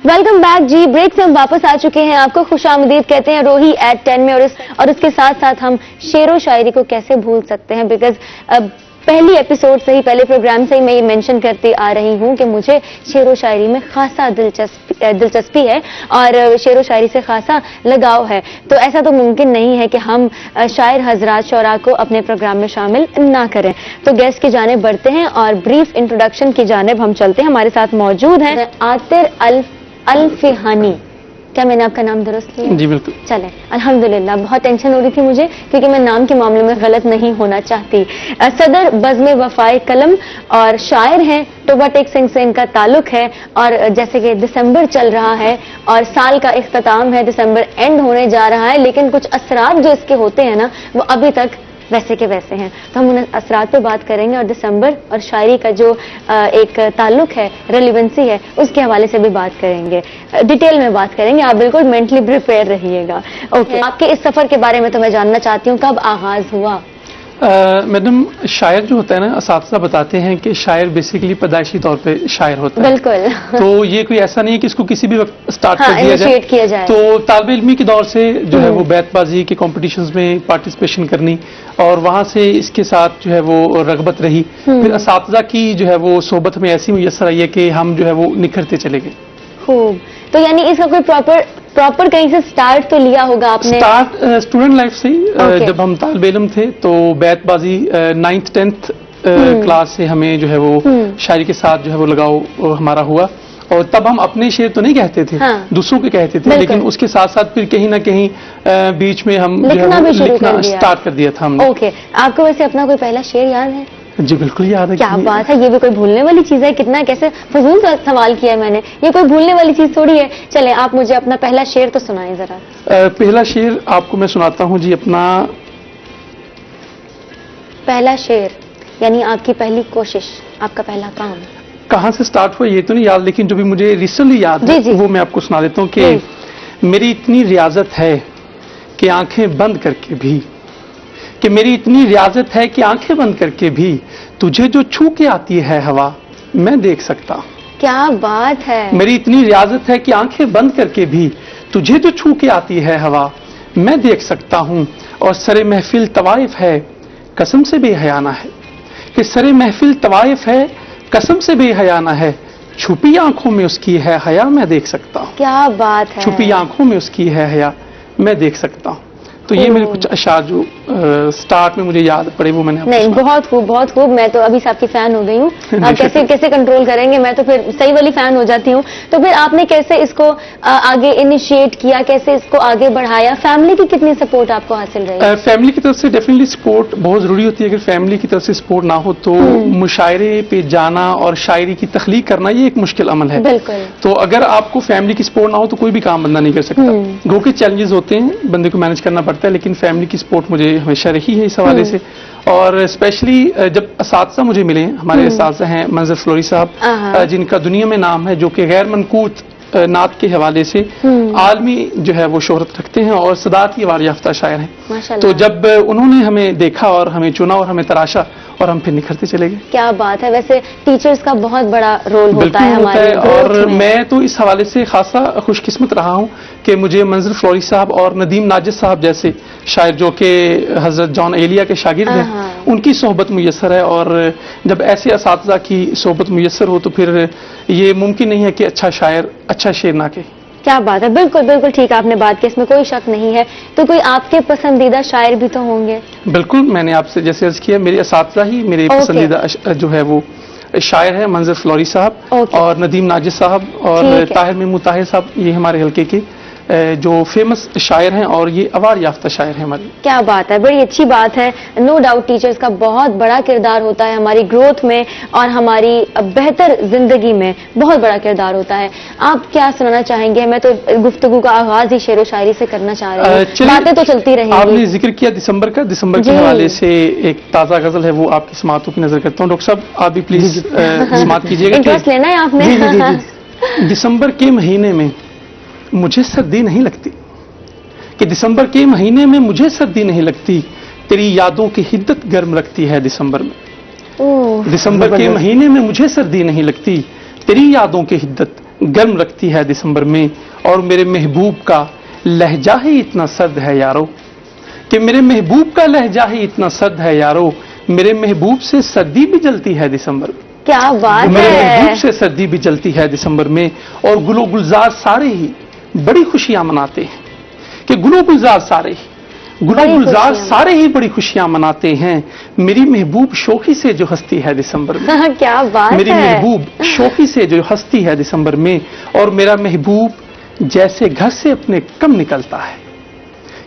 Welcome back जी। Break से हम वापस आ चुके हैं। आपको खुशामदीद कहते हैं रोही एट 10 में, और उसके साथ साथ हम शेरो शायरी को कैसे भूल सकते हैं, बिकॉज पहली एपिसोड से ही, पहले प्रोग्राम से ही मैं ये मेंशन करती आ रही हूँ कि मुझे शेरो शायरी में खासा दिलचस्पी है और शेरो शायरी से खासा लगाव है। तो ऐसा तो मुमकिन नहीं है कि हम शायर हजरात शोरा को अपने प्रोग्राम में शामिल ना करें। तो गेस्ट की जानिब बढ़ते हैं और ब्रीफ इंट्रोडक्शन की जानिब हम चलते हैं। हमारे साथ मौजूद हैं आतिर अल्फिहानी। क्या मैंने आपका नाम दुरुस्त लिया? जी बिल्कुल। चले, अल्हम्दुलिल्लाह। बहुत टेंशन हो रही थी मुझे क्योंकि मैं नाम के मामले में गलत नहीं होना चाहती। सदर बज़्म वफाए कलम और शायर हैं। टोबा टेक सिंह से इनका ताल्लुक है और जैसे कि दिसंबर चल रहा है और साल का इख्तिताम है, दिसंबर एंड होने जा रहा है, लेकिन कुछ असरात जो इसके होते हैं ना, वो अभी तक वैसे के वैसे हैं। तो हम उन असरात पे बात करेंगे और दिसंबर और शायरी का जो एक ताल्लुक है, रेलिवेंसी है, उसके हवाले से भी बात करेंगे, डिटेल में बात करेंगे। आप बिल्कुल मेंटली प्रिपेयर रहिएगा। ओके, आपके इस सफर के बारे में तो मैं जानना चाहती हूँ, कब आगाज हुआ? मैडम, शायर जो होता है ना, असातिज़ा बताते हैं कि शायर बेसिकली पैदाइशी तौर पे शायर होता है। बिल्कुल। तो ये कोई ऐसा नहीं है कि इसको किसी भी वक्त स्टार्ट हाँ, किया जाए। तो तालिब इल्मी के दौर से जो है वो बैतबाजी के कॉम्पिटिशन्स में पार्टिसिपेशन करनी और वहाँ से इसके साथ जो है वो रगबत रही। फिर असातिज़ा की जो है वो सोबत में ऐसी मुयस्सर आई है कि हम जो है वो निखरते चले गए। खूब। तो यानी इसका कोई प्रॉपर कहीं से स्टार्ट तो लिया होगा आपने? स्टार्ट स्टूडेंट लाइफ से ही। जब हम तालिब इल्म थे तो बैतबाजी 9th 10th क्लास से हमें जो है वो शायरी के साथ जो है वो लगाव हमारा हुआ। और तब हम अपने शेर तो नहीं कहते थे, हाँ, दूसरों के कहते थे, लेकिन उसके साथ साथ फिर कहीं ना कहीं बीच में हम लिखना स्टार्ट कर दिया था हमने। ओके, आपको वैसे अपना कोई पहला शेर याद है? जी बिल्कुल याद है। क्या बात है, ये भी कोई भूलने वाली चीज है? कितना कैसे फजूल सवाल किया है मैंने, ये कोई भूलने वाली चीज थोड़ी है। चले, आप मुझे अपना पहला शेर तो सुनाएं जरा। पहला शेर आपको मैं सुनाता हूँ जी। अपना पहला शेर यानी आपकी पहली कोशिश, आपका पहला काम कहाँ से स्टार्ट हुआ ये तो नहीं याद, लेकिन जो भी मुझे रिसेंटली याद है वो मैं आपको सुना देता हूँ कि मेरी इतनी रियाजत है कि आंखें बंद करके भी, कि मेरी इतनी रियाजत है कि आंखें बंद करके भी तुझे जो छू के आती है हवा मैं देख सकता। क्या बात है। मेरी इतनी रियाजत है कि आंखें बंद करके भी तुझे जो छू के आती है हवा मैं देख सकता हूँ। और सरे महफिल तवाइफ है कसम से बेहयाना है, कि सरे महफिल तवाइफ है कसम से बेहयाना है, छुपी आंखों में उसकी है हया मैं देख सकता हूँ। क्या बात है। छुपी आंखों में उसकी है हया मैं देख सकता हूँ। तो ये मेरे कुछ अशार जो स्टार्ट में मुझे याद पड़े वो मैंने नहीं, बहुत खूब बहुत खूब। मैं तो अभी आपकी फैन हो गई हूँ। आप कैसे कैसे कंट्रोल करेंगे, मैं तो फिर सही वाली फैन हो जाती हूँ। तो फिर आपने कैसे इसको आगे इनिशिएट किया, कैसे इसको आगे बढ़ाया? फैमिली की कितनी सपोर्ट आपको हासिल रही? फैमिली की तरफ से डेफिनेटली सपोर्ट बहुत जरूरी होती है। अगर फैमिली की तरफ से सपोर्ट ना हो तो मुशायरे पे जाना और शायरी की तख्लीक करना ये एक मुश्किल अमल है। बिल्कुल। तो अगर आपको फैमिली की सपोर्ट ना हो तो कोई भी काम बंदा नहीं कर सकता। गो के चैलेंजेस होते हैं, बंदे को मैनेज करना पड़ता है, लेकिन फैमिली की सपोर्ट मुझे हमेशा रही है इस हवाले से। और स्पेशली जब असातिज़ा मुझे मिले, हमारे असातिज़ा हैं मंजर फ्लोरी साहब, जिनका दुनिया में नाम है, जो कि गैर मनकूत नात के हवाले से आलमी जो है वो शोहरत रखते हैं और सदात की अवार्ड याफ्ता शायर हैं। तो जब उन्होंने हमें देखा और हमें चुना और हमें तराशा और हम फिर निखरते चले गए। क्या बात है। वैसे टीचर्स का बहुत बड़ा रोल होता है हमारे और मैं तो इस हवाले से खासा खुशकिस्मत रहा हूँ कि मुझे मंजर फ्लोरी साहब और नदीम नाजिद साहब जैसे शायर जो कि हजरत जॉन एलिया के शागिर्द हैं, उनकी सोहबत मुयस्सर है। और जब ऐसे असातिज़ा की सोहबत मुयस्सर हो तो फिर ये मुमकिन नहीं है कि अच्छा शायर अच्छा शेर ना कहे। क्या बात है। बिल्कुल बिल्कुल ठीक आपने बात की, इसमें कोई शक नहीं है। तो कोई आपके पसंदीदा शायर भी तो होंगे? बिल्कुल, मैंने आपसे जैसे अर्ज किया, मेरे असातिज़ा ही मेरे पसंदीदा जो है वो शायर है मंजर फ्लोरी साहब और नदीम नाजिद साहब और ताहिर मेमू ताहिर साहब। ये हमारे हल्के के जो फेमस शायर हैं और ये अवार्ड याफ्ता शायर हैं हमारे। क्या बात है, बड़ी अच्छी बात है। नो डाउट टीचर्स का बहुत बड़ा किरदार होता है हमारी ग्रोथ में और हमारी बेहतर जिंदगी में बहुत बड़ा किरदार होता है। आप क्या सुनाना चाहेंगे? मैं तो गुफ्तगू का आगाज ही शेर व शायरी से करना चाह रही हूँ, बातें तो चलती रहेंगी। आपने जिक्र किया दिसंबर का, दिसंबर के हवाले से एक ताज़ा गजल है, वो आपकी समातों की नजर करता हूँ। डॉक्टर साहब आप भी प्लीज समात कीजिएगा। इंटरेस्ट लेना है आपने। दिसंबर के महीने में मुझे सर्दी नहीं लगती, कि दिसंबर के महीने में मुझे सर्दी नहीं लगती, तेरी यादों की हिद्दत गर्म रखती है दिसंबर में। दिसंबर के महीने में मुझे सर्दी नहीं लगती, तेरी यादों की हिद्दत गर्म रखती है दिसंबर में, और मेरे महबूब का लहजा ही इतना सर्द है यारो, कि मेरे महबूब का लहजा ही इतना सर्द है यारो, मेरे महबूब से सर्दी भी जलती है दिसंबर में। क्या बात मेरे महबूब है। से सर्दी भी जलती है दिसंबर में, और गुलो गुलजार सारे ही बड़ी खुशियां मनाते हैं, कि गुलो गुलजार सारे ही बड़ी गुलजार खुशियां। सारे ही बड़ी खुशियां मनाते हैं, मेरी महबूब शोखी से जो हंसती है दिसंबर में। क्या बात मेरी है। महबूब शोखी से जो हंसती है दिसंबर में, और मेरा महबूब जैसे घर से अपने कम निकलता है,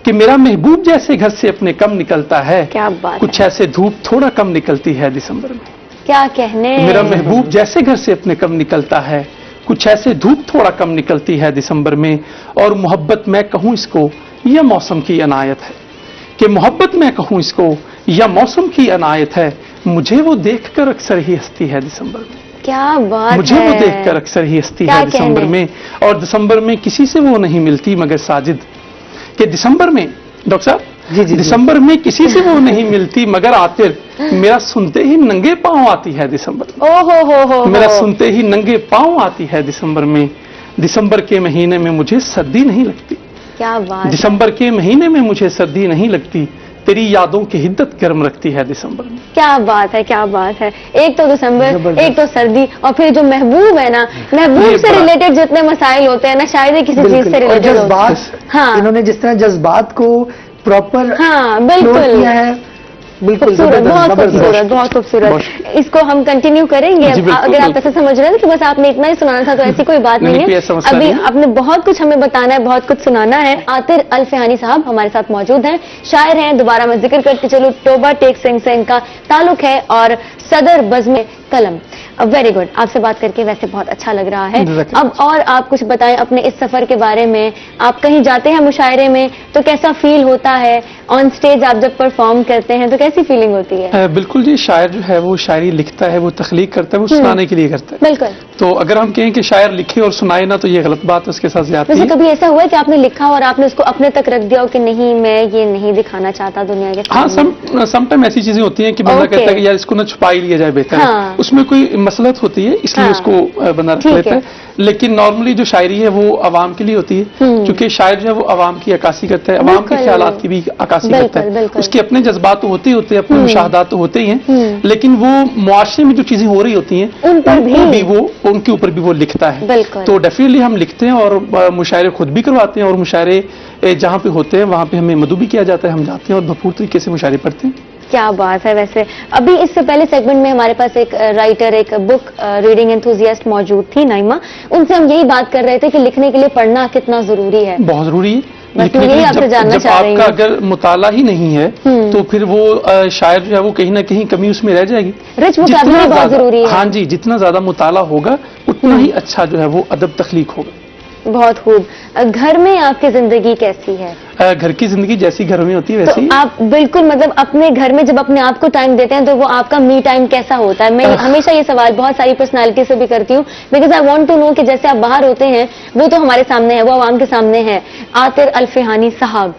कि मेरा महबूब जैसे घर से अपने कम निकलता है, क्या बात कुछ है। ऐसे धूप थोड़ा कम निकलती है दिसंबर में। क्या कहने। मेरा महबूब जैसे घर से अपने कम निकलता है, कुछ ऐसे धूप थोड़ा कम निकलती है दिसंबर में, और मोहब्बत मैं कहूं इसको यह मौसम की अनायत है, कि मोहब्बत मैं कहूं इसको या मौसम की अनायत है, मुझे वो देखकर अक्सर ही हंसती है दिसंबर में। क्या बात मुझे है। वो देखकर अक्सर ही हंसती क्या है दिसंबर कहने। में, और दिसंबर में किसी से वो नहीं मिलती मगर साजिद, कि दिसंबर में डॉक्टर साहब दिसंबर में किसी से वो नहीं मिलती मगर आतिर, मेरा सुनते ही नंगे पांव आती है दिसंबर में। ओ हो मेरा सुनते ही नंगे पांव आती है दिसंबर में, दिसंबर के महीने में मुझे सर्दी नहीं लगती, क्या बात। दिसंबर के महीने में मुझे सर्दी नहीं लगती, तेरी यादों की हिद्दत गर्म रखती है दिसंबर में। क्या बात है, क्या बात है। एक तो दिसंबर, एक तो सर्दी, और फिर जो महबूब है ना, महबूब ये से बड़ा- रिलेटेड जितने मसाइल होते हैं ना, शायद ही किसी चीज से बिल्कुल। और रिलेटेड होते हैं। जज्बात, हाँ। इन्होंने जिस तरह जज्बात को प्रॉपर हाँ, बिल्कुल। किया है, बिल्कुल खूबसूरत, जबरदस्त, बहुत जबरदस्त। खूबसूरत, बहुत खूबसूरत। इसको हम कंटिन्यू करेंगे। जी, बिल्कुल, अगर आप बिल्कुल। ऐसा समझ रहे हैं कि बस आपने इतना ही सुनाना था, तो ऐसी कोई बात नहीं, नहीं कोई है। ऐसा मसला अभी नहीं है। आपने बहुत कुछ हमें बताना है, बहुत कुछ सुनाना है। आतिर अल फ़िहानी साहब हमारे साथ मौजूद हैं, शायर हैं। दोबारा मैं जिक्र करती चलूं, टोबा टेक सिंह से इनका ताल्लुक है, और सदर बज़्म कलम। वेरी गुड, आपसे बात करके वैसे बहुत अच्छा लग रहा है। Exactly. अब और आप कुछ बताएं अपने इस सफर के बारे में। आप कहीं जाते हैं मुशायरे में तो कैसा फील होता है, ऑन स्टेज आप जब परफॉर्म करते हैं तो कैसी फीलिंग होती है? बिल्कुल जी, शायर जो है वो शायरी लिखता है, वो तख्लीक करता है, वो सुनाने के लिए करता है। बिल्कुल। तो अगर हम कहें कि शायर लिखे और सुनाए ना, तो ये गलत बात है, उसके साथ ज्यादती वैसे है। कभी ऐसा हुआ है कि आपने लिखा और आपने उसको अपने तक रख दिया हो कि नहीं, मैं ये नहीं दिखाना चाहता दुनिया के हाँ, सामने? समटाइम ऐसी चीजें होती हैं कि बंदा Okay. कहता है कि यार इसको ना छुपा ही लिया जाए, बेहतर हाँ। है। उसमें कोई मसलहत होती है, इसलिए हाँ। उसको बंदा रख ठीक लेता है। है। लेकिन नॉर्मली जो शायरी है वो आवाम के लिए होती है, क्योंकि शायर जो है वो आवाम की अक्कासी करता है, आवाम के बिल्कुल। ख्यालात की भी अक्कासी बिल्कुल, करता है। बिल्कुल। उसके अपने जज्बात तो होते ही होते हैं, अपने मुशाहदात तो होते ही हैं, लेकिन वो मुआशरे में जो चीजें हो रही होती हैं उन पर उनको भी वो उनके ऊपर भी वो लिखता है। बिल्कुल। तो डेफिनेटली हम लिखते हैं, और मुशायरे खुद भी करवाते हैं, और मुशायरे जहाँ पे होते हैं वहाँ पे हमें मदू भी किया जाता है, हम जाते हैं और भरपूर तरीके से मुशायरे पढ़ते हैं। क्या बात है। वैसे अभी इससे पहले सेगमेंट में हमारे पास एक राइटर, एक बुक रीडिंग एंथुजियास्ट मौजूद थी, नाइमा। उनसे हम यही बात कर रहे थे कि लिखने के लिए पढ़ना कितना जरूरी है। बहुत जरूरी है। बस लिखने मैं के यही लिए आपसे जानना जब चाह रही आपका हूँ। अगर मुताला ही नहीं है तो फिर वो शायर जो है वो कहीं ना कहीं कमी उसमें रह जाएगी। रिच वोकैबुलरी बहुत जरूरी है। हाँ जी, जितना ज्यादा मुताला होगा उतना ही अच्छा जो है वो अदब तख्लीक होगा। बहुत खूब। घर में आपकी जिंदगी कैसी है? घर की जिंदगी जैसी घर में होती है तो वैसी ही। आप बिल्कुल मतलब अपने घर में जब अपने आप को टाइम देते हैं तो वो आपका मी टाइम कैसा होता है? मैं हमेशा ये सवाल बहुत सारी पर्सनालिटी से भी करती हूँ, because I want to know कि जैसे आप बाहर होते हैं वो तो हमारे सामने है, वो आवाम के सामने है, आतिर अल फ़िहानी साहब,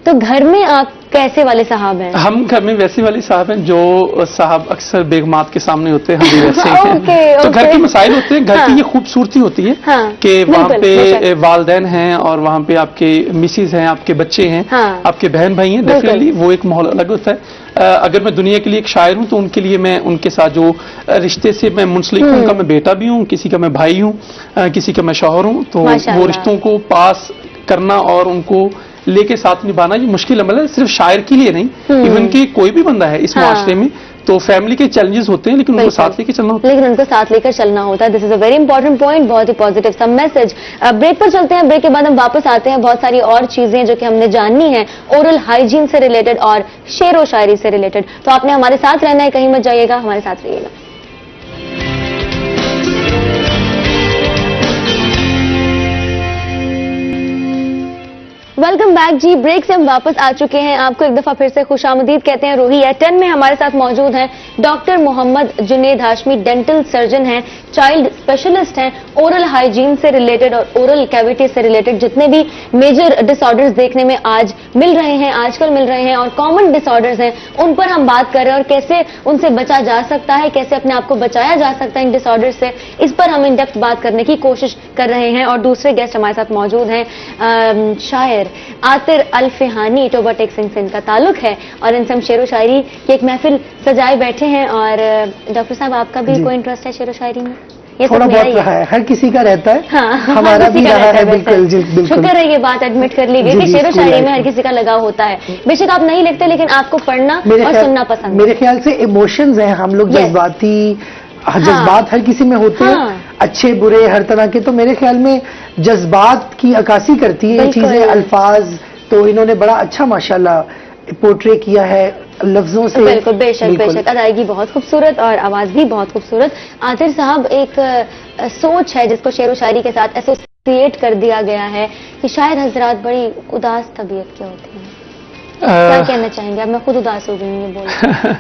तो घर में आप कैसे वाले साहब हैं? हम घर में वैसे वाले साहब हैं जो साहब अक्सर बेगमात के सामने होते हैं, हम भी वैसे ही हैं। Okay, तो घर okay. के मसाइल होते हैं, घर हाँ. की ये खूबसूरती होती है हाँ, कि वहाँ बिल्कुल, पे बेशक। वालदैन हैं, और वहाँ पे आपके मिसेज हैं, आपके बच्चे हैं, हाँ. आपके बहन भाई हैं। बिल्कुल। डेफिनेटली वो एक माहौल अलग होता है। अगर मैं दुनिया के लिए एक शायर हूँ तो उनके लिए मैं उनके साथ जो रिश्ते से मैं मुंसलिक हूँ, उनका मैं बेटा भी हूँ, किसी का मैं भाई हूँ, किसी का मैं शौहर हूँ, तो माशाअल्लाह। वो रिश्तों को पास करना और उनको लेके साथ निभाना ये मुश्किल अमल है, सिर्फ शायर के लिए नहीं, इवन कि कोई भी बंदा है इस हाँ। मुआशरे में। तो फैमिली के चैलेंजेस होते हैं, लेकिन उनको बिल्कुल। साथ लेके चलना होता है। लेकिन उनको साथ लेकर चलना होता है। This is a very important point, बहुत ही पॉजिटिव सा मैसेज। ब्रेक पर चलते हैं, ब्रेक के बाद हम वापस आते हैं। बहुत सारी और चीजें जो कि हमने जाननी है ओरल हाइजीन से रिलेटेड और शेर व शायरी से रिलेटेड। तो आपने हमारे साथ रहना है, कहीं मत जाइएगा, हमारे साथ रहिएगा। वेलकम बैक जी। ब्रेक से हम वापस आ चुके हैं। आपको एक दफा फिर से खुशामदीद कहते हैं। रोही एट 10 में हमारे साथ मौजूद हैं doctor Mohammad Junaid Hashmi, dental surgeon हैं, चाइल्ड स्पेशलिस्ट हैं। ओरल हाइजीन से रिलेटेड और ओरल कैविटी से रिलेटेड जितने भी मेजर डिसऑर्डर्स देखने में आज मिल रहे हैं, आजकल मिल रहे हैं, और कॉमन डिसऑर्डर्स हैं, उन पर हम बात कर रहे हैं और कैसे उनसे बचा जा सकता है, कैसे अपने आप को बचाया जा सकता है इन डिसऑर्डर्स से। इस पर हम इन डेप्थ बात करने की कोशिश कर रहे हैं। और दूसरे गेस्ट हमारे साथ मौजूद हैं, शायर आतिर अल फिहानी, टोबा टेक सिंह से इनका ताल्लुक है और इनसे हम शेर व शायरी की एक महफिल सजाए बैठे हैं। और डॉक्टर साहब, आपका भी कोई इंटरेस्ट है शेर व शायरी में? ये थोड़ा बहुत रहा है, हर किसी का रहता है। हाँ, हमारा भी रहा है। बिल्कुल जी, बिल्कुल। शुक्र है ये बात एडमिट कर ली गई कि शेर व शायरी में हर किसी का लगाव होता है। बेशक आप नहीं लिखते, लेकिन आपको पढ़ना और सुनना पसंद है। मेरे ख्याल से इमोशंस हैं, हम लोग जज्बात हर किसी में होते हैं, अच्छे बुरे हर तरह के। तो मेरे ख्याल में जज्बात की अक्कासी करती है ये चीजें, अल्फाज। तो इन्होंने बड़ा अच्छा माशाल्लाह पोर्ट्रे किया है लफ्जों से। बिल्कुल, बेशक बेशक। अदायगी बहुत खूबसूरत और आवाज भी बहुत खूबसूरत। आतिर साहब, एक सोच है जिसको शेर व शायरी के साथ एसोसिएट कर दिया गया है कि शायर हजरात बड़ी उदास तबीयत के होते हैं। क्या कहना चाहेंगे आप? मैं खुद उदास हो गई हूँ ये बोल।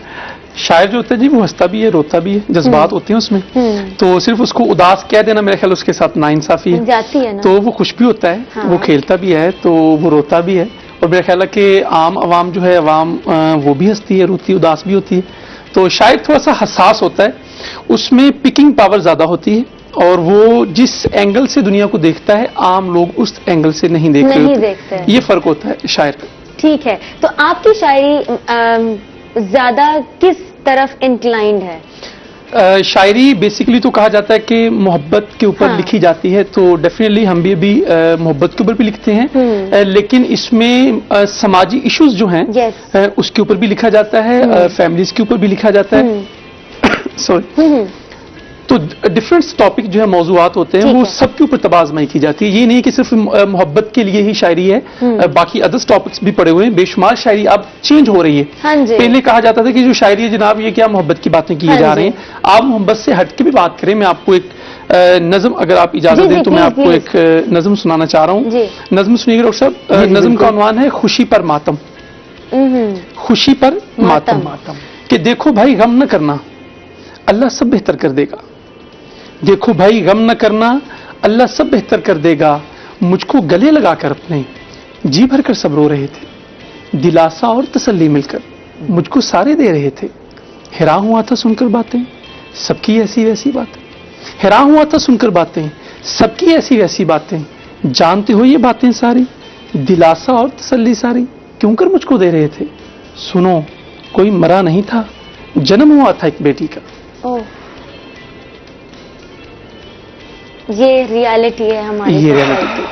शायर जो होता है जी, वो हंसता भी है, रोता भी है, जज्बात होते हैं उसमें। तो सिर्फ उसको उदास कह देना मेरे ख्याल उसके साथ नाइंसाफी है। जाती है ना। तो वो खुश भी होता है, हाँ। वो खेलता भी है, तो वो रोता भी है। और मेरा ख्याल है कि आम आवाम जो है, आवाम वो भी हंसती है, रोती, उदास भी होती है। तो शायर थोड़ा सा हसास होता है, उसमें पिकिंग पावर ज्यादा होती है, और वो जिस एंगल से दुनिया को देखता है, आम लोग उस एंगल से नहीं देख रहे होते। ये फर्क होता है शायर का। ठीक है, तो आपकी शायरी ज्यादा किस तरफ इंक्लाइंड है? शायरी बेसिकली तो कहा जाता है कि मोहब्बत के ऊपर लिखी जाती है, तो डेफिनेटली हम भी अभी मोहब्बत के ऊपर भी लिखते हैं, लेकिन इसमें समाजी इश्यूज जो हैं उसके ऊपर भी लिखा जाता है, फैमिलीज के ऊपर भी लिखा जाता है। सॉरी। तो डिफरेंट टॉपिक जो है, मौजूआत होते हैं, वो सबके ऊपर तबाज़माई की जाती है। ये नहीं कि सिर्फ मोहब्बत के लिए ही शायरी है, बाकी अदर्स टॉपिक्स भी पड़े हुए हैं। बेशुमार शायरी अब चेंज हो रही है। पहले कहा जाता था कि जो शायरी है जनाब, ये क्या मोहब्बत की बातें की जा रही हैं। आप मोहब्बत से हट के भी बात करें। मैं आपको एक नज़म, अगर आप इजाजत दें तो मैं आपको एक नज़म सुनाना चाह रहा हूँ। नज़म सुनिएगा डॉक्टर साहब। नज़म का उन्वान है खुशी पर मातम। खुशी पर मातम। कि देखो भाई गम न करना, अल्लाह सब बेहतर कर देगा। देखो भाई गम न करना, अल्लाह सब बेहतर कर देगा। मुझको गले लगाकर अपने जी भर कर सब रो रहे थे, दिलासा और तसल्ली मिलकर मुझको सारे दे रहे थे। हैरान हुआ था सुनकर बातें सबकी ऐसी वैसी बातें, हैरान हुआ था सुनकर बातें सबकी ऐसी वैसी बातें। जानते हो ये बातें सारी, दिलासा और तसल्ली सारी क्यों कर मुझको दे रहे थे। सुनो कोई मरा नहीं था, जन्म हुआ था एक बेटी का। ये रियलिटी है हमारी। ये रियलिटी।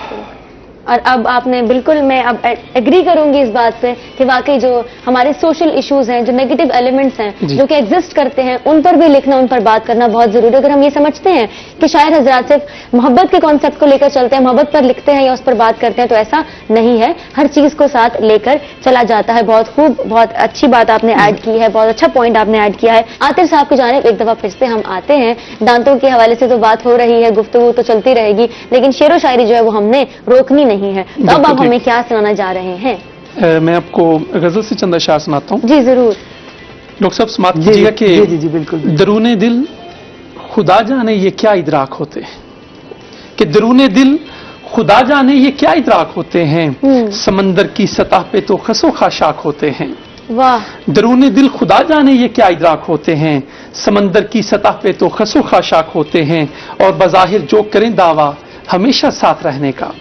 और अब आपने बिल्कुल, मैं अब एग्री करूंगी इस बात से कि वाकई जो हमारे सोशल इश्यूज हैं, जो नेगेटिव एलिमेंट्स हैं जो कि एग्जिस्ट करते हैं, उन पर भी लिखना, उन पर बात करना बहुत जरूरी है। अगर हम ये समझते हैं कि शायर हजरात सिर्फ मोहब्बत के कॉन्सेप्ट को लेकर चलते हैं, मोहब्बत पर लिखते हैं या उस पर बात करते हैं, तो ऐसा नहीं है। हर चीज को साथ लेकर चला जाता है। बहुत खूब, बहुत अच्छी बात आपने ऐड की है, बहुत अच्छा पॉइंट आपने ऐड किया है। आतिर साहब की जानिब एक दफा फिर से हम आते हैं। दांतों के हवाले से तो बात हो रही है, गुफ्तगू तो चलती रहेगी, लेकिन शेर व शायरी जो है वो हमने रोकनी नहीं है। तो अब आप हमें क्या सुनाना जा रहे हैं? मैं आपको गजल से चंद अशआर सुनाता हूँ। जी जरूर। डॉक्टर साहब समाप्त कीजिएगा कि जी बिल्कुल। दरूने दिल खुदा जाने ये क्या इदराक होते हैं, कि दरूने दिल खुदा जाने ये क्या इदराक होते हैं। समंदर की सतह पे तो खसो खाशाक होते हैं। वाह। दरूने दिल खुदा जाने ये क्या इदराक होते हैं। समंदर की सतह पे तो खसो खाशाक होते हैं। और बज़ाहिर जो करें दावा हमेशा साथ रहने का,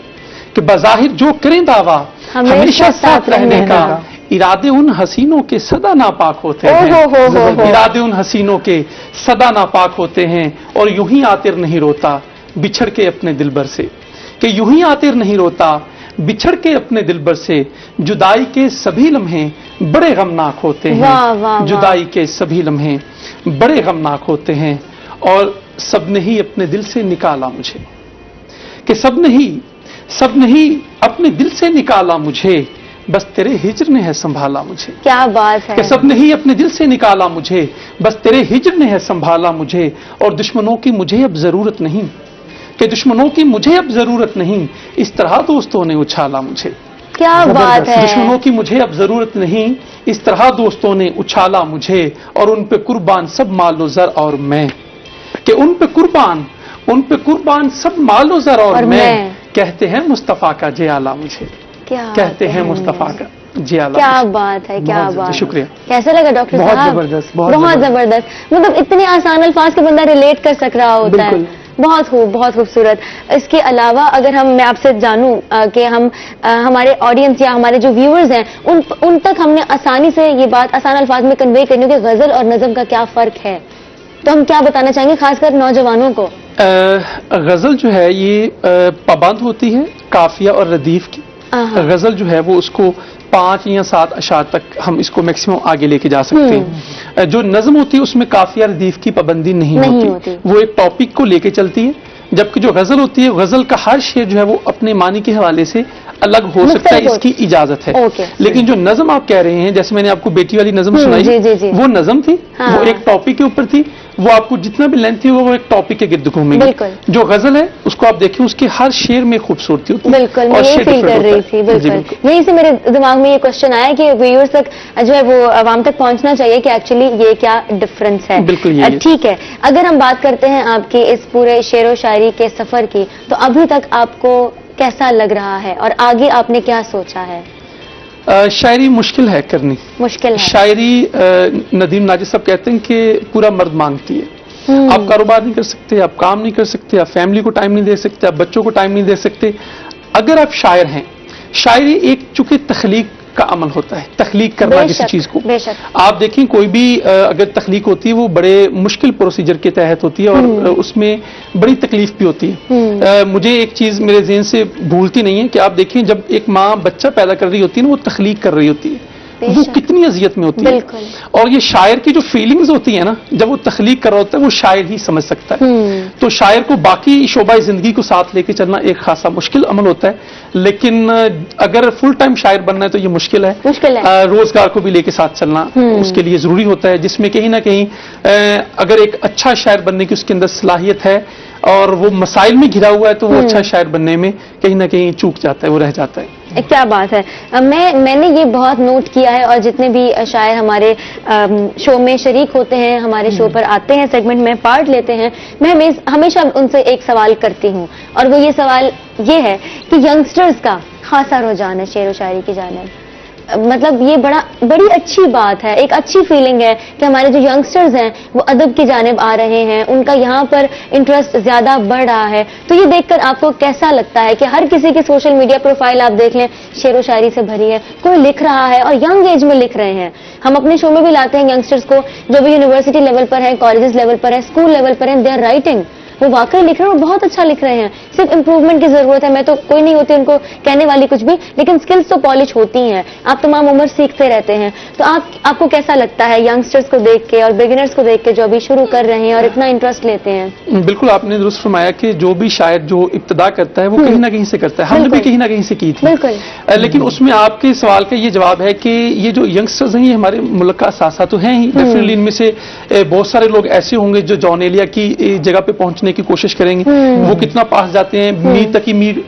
कि बज़ाहिर जो करें दावा हमेशा साथ रहने का। इरादे उन हसीनों के सदा नापाक होते हैं। इरादे उन हसीनों के सदा नापाक होते हैं। और यूं ही आतिर नहीं रोता बिछड़ के अपने दिलबर से, कि यूं ही आतिर नहीं रोता बिछड़ के अपने दिलबर से। जुदाई के सभी लम्हे बड़े गमनाक होते हैं। जुदाई के सभी लम्हे बड़े गमनाक होते हैं। और सबने ही अपने दिल से निकाला मुझे, कि सबने ही अपने दिल से निकाला मुझे। बस तेरे हिज्र ने है संभाला मुझे। क्या बात है। कि सबने ही अपने दिल से निकाला मुझे, बस तेरे हिज्र ने है संभाला मुझे। और दुश्मनों की मुझे अब जरूरत नहीं, कि दुश्मनों की मुझे अब जरूरत नहीं। इस तरह दोस्तों ने उछाला मुझे। क्या बात है। दुश्मनों की मुझे अब जरूरत नहीं, इस तरह दोस्तों ने उछाला मुझे, और उन पे कुर्बान सब मालो जर और मैं, कि उन पे कुर्बान सब मालो जर और मैं, कहते हैं मुस्तफा का जे आला मुझे, क्या कहते हैं मुस्तफा का जे आला। क्या बात है, क्या बात। शुक्रिया। कैसा लगा डॉक्टर साहब? बहुत जबरदस्त, बहुत जबरदस्त। मतलब इतने आसान अल्फाज के बंदा रिलेट कर सक रहा होता है। बहुत खूबसूरत। इसके अलावा अगर मैं आपसे जानूं कि हम हमारे ऑडियंस या हमारे जो व्यूअर्स हैं उन तक हमने आसानी से ये बात आसान अल्फाज में कन्वे करनी हो कि गजल और नज़म का क्या फर्क है, तो हम क्या बताना चाहेंगे खासकर नौजवानों को? गजल जो है ये पाबंद होती है काफिया और रदीफ की। गजल जो है वो उसको 5 या 7 अशार तक हम इसको मैक्सिमम आगे लेके जा सकते हैं। जो नज्म होती है उसमें काफिया रदीफ की पाबंदी नहीं होती, वो एक टॉपिक को लेके चलती है। जबकि जो गजल होती है, गजल का हर शेर जो है वो अपने मानी के हवाले से अलग हो सकता है, इसकी इजाजत है। लेकिन जो नज्म आप कह रहे हैं, जैसे मैंने आपको बेटी वाली नज्म सुनाई, वो नज्म थी, वो एक टॉपिक के ऊपर थी, वो आपको जितना भी लेंथ होगा वो एक टॉपिक के गिर्द घूमेंगे। जो गजल है उसको आप देखिए, उसके हर शेर में खूबसूरती होती है। बिल्कुल, मैं ये फील कर रही थी। बिल्कुल यहीं से मेरे दिमाग में ये क्वेश्चन आया कि व्यूअर्स तक जो है वो आवाम तक पहुंचना चाहिए कि एक्चुअली ये क्या डिफरेंस है। बिल्कुल ठीक है। अगर हम बात करते हैं आपके इस पूरे शेर व शायरी के सफर की, तो अभी तक आपको कैसा लग रहा है और आगे आपने क्या सोचा है? शायरी मुश्किल है करनी, मुश्किल है। शायरी नदीम नाजिर साहब कहते हैं कि पूरा मर्द मांगती है। आप कारोबार नहीं कर सकते, आप काम नहीं कर सकते, आप फैमिली को टाइम नहीं दे सकते, आप बच्चों को टाइम नहीं दे सकते। अगर आप शायर हैं, शायरी एक चूंकि तख्लीक का अमल होता है, तख्लीक करना किसी चीज को। आप देखें कोई भी अगर तख्लीक होती है वो बड़े मुश्किल प्रोसीजर के तहत होती है और उसमें बड़ी तकलीफ भी होती है। मुझे एक चीज मेरे ज़हन से भूलती नहीं है कि आप देखें जब एक माँ बच्चा पैदा कर रही होती है ना, वो तख्लीक कर रही होती है, वो कितनी अजियत में होती है। और ये शायर की जो फीलिंग्स होती है ना, जब वो तख्लीक कर रहा होता है, वो शायर ही समझ सकता है। तो शायर को बाकी शोबा जिंदगी को साथ लेके चलना एक खासा मुश्किल अमल होता है। लेकिन अगर फुल टाइम शायर बनना है तो ये मुश्किल है। रोजगार को भी लेके साथ चलना उसके लिए जरूरी होता है, जिसमें कहीं ना कहीं अगर एक अच्छा शायर बनने की उसके अंदर सलाहियत है और वो मसाइल में घिरा हुआ है, तो वो अच्छा शायर बनने में कहीं ना कहीं चूक जाता है, वो रह जाता है। क्या बात है। मैंने ये बहुत नोट किया है, और जितने भी शायर हमारे शो में शरीक होते हैं, हमारे शो पर आते हैं, सेगमेंट में पार्ट लेते हैं, मैं हमेशा उनसे एक सवाल करती हूँ, और वो ये सवाल ये है कि यंगस्टर्स का खासा रुझान है शेर व शायरी की जानिब। मतलब ये बड़ी अच्छी बात है, एक अच्छी फीलिंग है कि हमारे जो यंगस्टर्स हैं वो अदब की जानिब आ रहे हैं, उनका यहाँ पर इंटरेस्ट ज्यादा बढ़ रहा है। तो ये देखकर आपको कैसा लगता है कि हर किसी की सोशल मीडिया प्रोफाइल आप देख लें शेर व शायरी से भरी है, कोई लिख रहा है और यंग एज में लिख रहे हैं। हम अपने शो में भी लाते हैं यंगस्टर्स को जो भी यूनिवर्सिटी लेवल पर है, कॉलेजेस लेवल पर है, स्कूल लेवल पर है, दे आर राइटिंग, वो वाकई लिख रहे हैं और बहुत अच्छा लिख रहे हैं। सिर्फ इंप्रूवमेंट की जरूरत है। मैं तो कोई नहीं होती उनको कहने वाली कुछ भी, लेकिन स्किल्स तो पॉलिश होती हैं। आप तमाम उम्र सीखते रहते हैं। तो आपको कैसा लगता है यंगस्टर्स को देख के और बिगिनर्स को देख के जो अभी शुरू कर रहे हैं और इतना इंटरेस्ट लेते हैं? बिल्कुल आपने दुरुस्त फरमाया कि जो भी शायर जो इब्तिदा करता है वो कहीं ना कहीं से करता है। हमने भी कहीं ना कहीं से की थी। लेकिन उसमें आपके सवाल का ये जवाब है कि ये जो यंगस्टर्स हैं ये हमारे मुल्क का असासा तो हैं ही। डेफिनेटली इनमें से बहुत सारे लोग ऐसे होंगे जो जॉन एलिया की जगह पे पहुंचने की कोशिश करेंगे, वो कितना पास जाते हैं, मीर तक ही मीर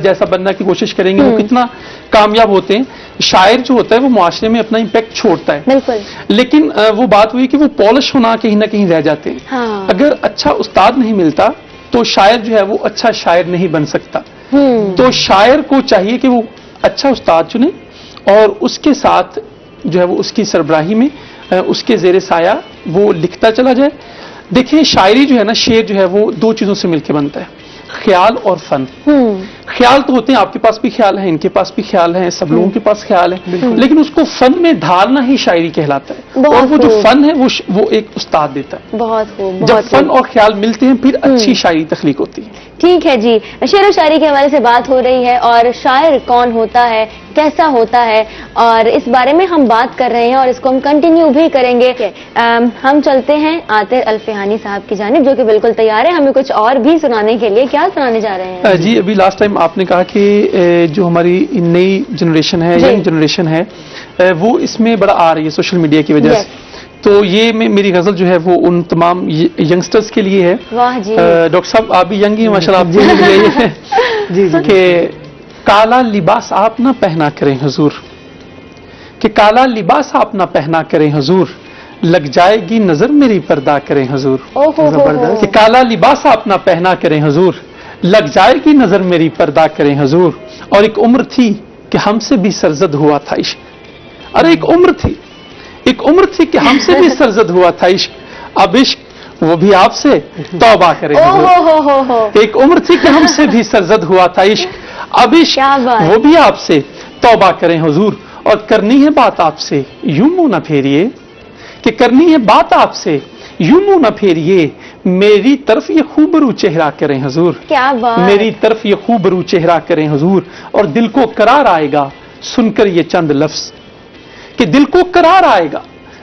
जैसा बनने की कोशिश करेंगे, वो कितना कामयाब होते हैं। शायर जो होता है वो मुआशरे में अपना इम्पैक्ट छोड़ता है। बिल्कुल। लेकिन वो बात हुई कि वो पॉलिश होना कहीं ना कहीं रह जाते हैं। हाँ। अगर अच्छा उस्ताद नहीं मिलता तो शायर जो है वो अच्छा शायर नहीं बन सकता। तो शायर को चाहिए कि वो अच्छा उस्ताद चुने और उसके साथ जो है वो उसकी सरबराही में उसके जेर साया वो लिखता चला जाए। देखिए शायरी जो है ना, शेर जो है वो दो चीजों से मिलकर बनता है, ख्याल और फन। ख्याल तो होते हैं, आपके पास भी ख्याल है, इनके पास भी ख्याल है, सब लोगों के पास ख्याल है, लेकिन उसको फन में ढालना ही शायरी कहलाता है। और वो जो फन है वो एक उस्ताद देता है। जब फन और ख्याल मिलते हैं फिर अच्छी शायरी तख्लीक होती है। ठीक है जी, शेर व शायरी के हवाले से बात हो रही है और शायर कौन होता है, कैसा होता है, और इस बारे में हम बात कर रहे हैं और इसको हम कंटिन्यू भी करेंगे। हम चलते हैं आतिर अल्फिहानी साहब की जानिब जो कि बिल्कुल तैयार है हमें कुछ और भी सुनाने के लिए। क्या सुनाने जा रहे हैं? जी अभी लास्ट टाइम आपने कहा कि जो हमारी नई जनरेशन है, यंग जनरेशन है, वो इसमें बड़ा आ रही है सोशल मीडिया की वजह से। तो ये मेरी गजल जो है वो उन तमाम यंगस्टर्स के लिए है। वाह जी। डॉक्टर साहब आप भी यंग ही माशाल्लाह, आप जी जी कि काला लिबास आप ना पहना करें हुजूर, कि काला लिबास आप ना पहना करें हुजूर, लग जाएगी नजर मेरी पर्दा करें हुजूर। जबरदस्त। कि काला लिबास आप ना पहना करें हुजूर, लग जाएगी नजर मेरी पर्दा करें हुजूर। और एक उम्र थी कि हमसे भी सरजद हुआ था इश्क, अरे एक उम्र थी कि हमसे भी सरजद हुआ था इश्क, अब इश्क वो भी आपसे तौबा करें हुजूर। एक उम्र थी कि हमसे भी सरजद हुआ था इश्क, अब इश्क क्या बात। वो भी आपसे तौबा करें हुजूर। और करनी है बात आपसे यूं मुंह न फेरिए, कि करनी है बात आपसे यूं मुंह न फेरिए, मेरी तरफ ये खूबरू चेहरा करें हुजूर। क्या बात। मेरी तरफ ये खूबरू चेहरा करें हुजूर। और दिल को करार आएगा सुनकर ये चंद लफ्ज, कि दिल को करार आएगा,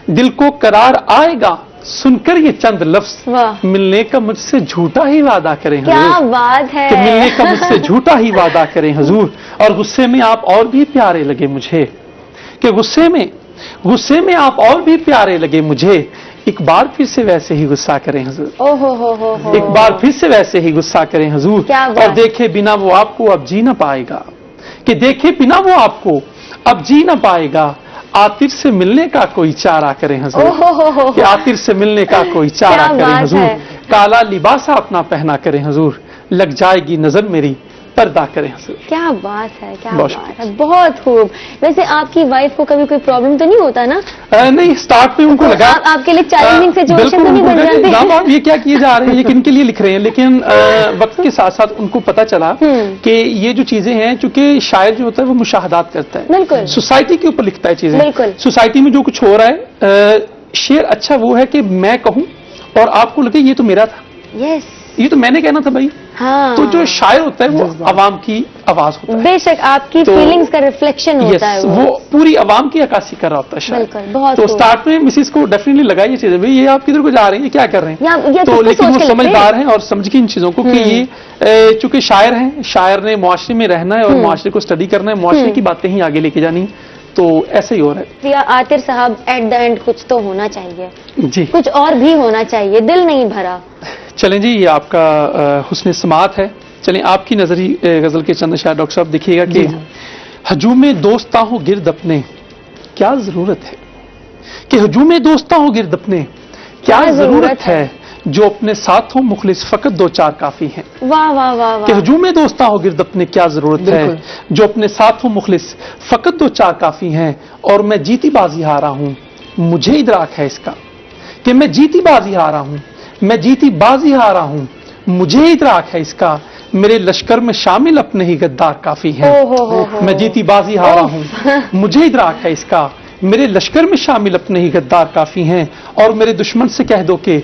दिल को करार आएगा सुनकर ये चंद लफ्ज, वाह। मिलने का मुझसे झूठा ही वादा करें क्या हुजूर। बात है। कि मिलने का मुझसे झूठा ही वादा करें हुजूर। और गुस्से में आप और भी प्यारे लगे मुझे, कि गुस्से में आप और भी प्यारे लगे मुझे, एक बार फिर से वैसे ही गुस्सा करें हुजूर। ओहो एक बार फिर से वैसे ही गुस्सा करें हुजूर। क्या बात। और देखे बिना वो आपको अब जी ना पाएगा, कि देखे बिना वो आपको अब जी ना पाएगा, आतिर से मिलने का कोई चारा करें हुजूर। ओहो कि आतिर से मिलने का कोई चारा क्या करें बात हुजूर। है। काला लिबास आप ना पहना करें हुजूर, लग जाएगी नजर मेरी पर्दा करें हुजूर। क्या बात है, क्या बहुत बात है, बहुत खूब। वैसे आपकी वाइफ को कभी कोई प्रॉब्लम तो नहीं होता ना? नहीं, स्टार्ट में उनको लगा आपके लिए चैलेंजिंग सिचुएशन बिल्कुल तो नहीं बन उनको लगा कि जाती? साहब आप ये क्या किए जा रहे हैं, ये किन के लिए लिख रहे हैं। लेकिन वक्त के साथ साथ उनको पता चला कि ये जो चीजें हैं, चूंकि शायर जो होता है वो मुशाहदात करता है, बिल्कुल। सोसाइटी के ऊपर लिखता है चीजें। बिल्कुल। सोसाइटी में जो कुछ हो रहा है, शेर अच्छा वो है कि मैं कहूं और आपको लगे ये तो मेरा था, यस। ये तो मैंने कहना था भाई। हाँ। तो जो शायर होता है वो अवाम की आवाज होता है। बेशक आपकी तो- फीलिंग्स का रिफ्लेक्शन होता है यस, वो। वो पूरी आवाम की अक्कासी कर रहा होता है शायर। बिल्कुल, बहुत तो खूब। स्टार्ट में मिसिस को डेफिनेटली लगा ये चीजें, भाई ये आप किधर को जा रहे हैं, ये क्या कर रहे या हैं। तो किसको लेकिन सोच वो के लिख रहे समझदार हैं और समझ के इन चीजों को कि ये चूंकि शायर हैं, शायर ने मुआशरे में रहना है और मुआशरे को स्टडी करना है, मुआशरे की बातें ही आगे लेके जानी है। तो ऐसे ही हो रहा है प्रिया आतिर साहब, एट द एंड कुछ तो होना चाहिए, जी। कुछ और भी होना चाहिए, दिल नहीं भरा। चलें जी, ये आपका हुस्न समात है। चलें आपकी नजरी गजल के चंद शायर डॉक्टर साहब देखिएगा कि हजूम दोस्ता हो गिर्द अपने क्या जरूरत है, कि हजूम दोस्ता हो गिर्द अपने क्या जरूरत है, जो अपने साथ हो मुखलिस फकत दो चार काफी हैं। वाह वाह वाह कि वाह। हजूम दोस्ता हो गिर्द अपने क्या जरूरत है, जो अपने साथ हो मुखलिस फकत दो चार काफी हैं। और मैं जीती बाजी हारा हूं, मुझे इदराक है इसका, कि मैं जीती बाजी हारा हूं, मैं जीती बाजी हारा हूं, मुझे इदराक है इसका, मेरे लश्कर में शामिल अपने ही गद्दार काफी हैं। हो। मैं जीती बाजी हारा हूं, मुझे इदराक है इसका, मेरे लश्कर में शामिल अपने ही गद्दार काफी हैं। और मेरे दुश्मन से कह दो कि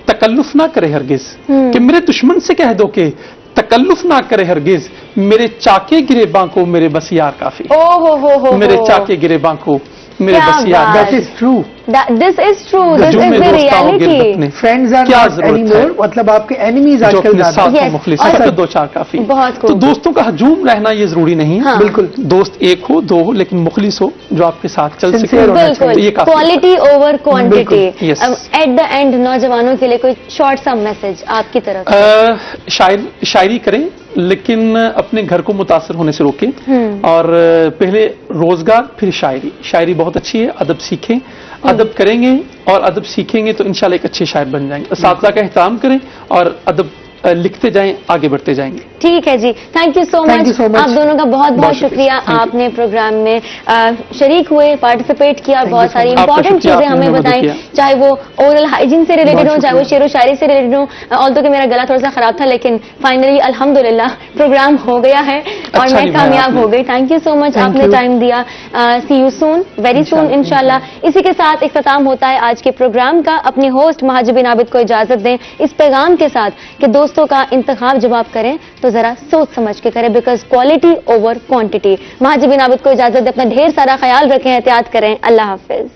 तकल्लुफ ना करे हरगिज, कि मेरे दुश्मन से कह दो कि तकल्लुफ ना करे हरगिज, मेरे चाके गिरेबां को मेरे बस यार काफी। हो मेरे चाके गिरेबां को मेरे क्या बस यार बात। काफी। That is true. This is true, this हजूम इज द दोस्ता हो गिर्द रियलिटी। अपने Friends are क्या not जरूरत anymore. है, मतलब आपके enemies जो आजकल अपने ज्यादा साथ हैं। हो मुखलिस Yes. फकत दो चार काफी। बहुत खूब। तो दोस्तों का हजूम रहना ये जरूरी नहीं है। हाँ। बिल्कुल। दोस्त एक हो, दो हो, लेकिन मुखलिस हो, जो आपके साथ चल सके। Sincere होना बिल्कुल, ये काफी क्वालिटी ओवर क्वांटिटी। बिल्कुल, yes. एट द एंड नौजवानों के लिए कोई शॉर्ट सा मैसेज आपकी तरफ से? शायरी करें लेकिन अपने घर को मुतासर होने से रोकें। और पहले रोजगार फिर शायरी। शायरी बहुत अच्छी है, अदब सीखें, अदब करेंगे और अदब सीखेंगे तो इंशाल्लाह एक अच्छे शायर बन जाएंगे। असातिज़ा का एहतराम करें और अदब लिखते जाएं, आगे बढ़ते जाएंगे। ठीक है जी, thank you so Thank much. you so much. आप दोनों का बहुत बहुत बहुत शुक्रिया। शुक्रिया। Thank you. आपने प्रोग्राम में शरीक हुए, पार्टिसिपेट किया, Thank बहुत you so सारी much. आपका इंपॉर्टेंट शुक्रिया, चीजें आपने हमें मदद बताई, किया। चाहे वो ओरल हाइजीन से रिलेटेड हो, बहुत चाहे वो शुक्रिया। शेर व शायरी से रिलेटेड हो। ऑल्दो कि मेरा गला थोड़ा सा खराब था, लेकिन फाइनली अल्हम्दुलिल्लाह प्रोग्राम हो गया है और अच्छा मैं निभाया कामयाब आपने। हो गई। Thank you so much, Thank आपने you. टाइम दिया। सी यू सून, वेरी सून इंशाल्लाह। इसी के साथ इख्तिताम होता है आज के प्रोग्राम का। अपनी होस्ट महाजिब बिन आबिद को इजाजत दें इस पैगाम के साथ कि दोस्तों का इंतखाब जब आप करें तो जरा सोच समझ के करें, बिकॉज क्वालिटी ओवर क्वांटिटी। महाजिब बिन आबिद को इजाजत दें, अपना ढेर सारा ख्याल रखें, एहतियात करें। अल्लाह हाफिज।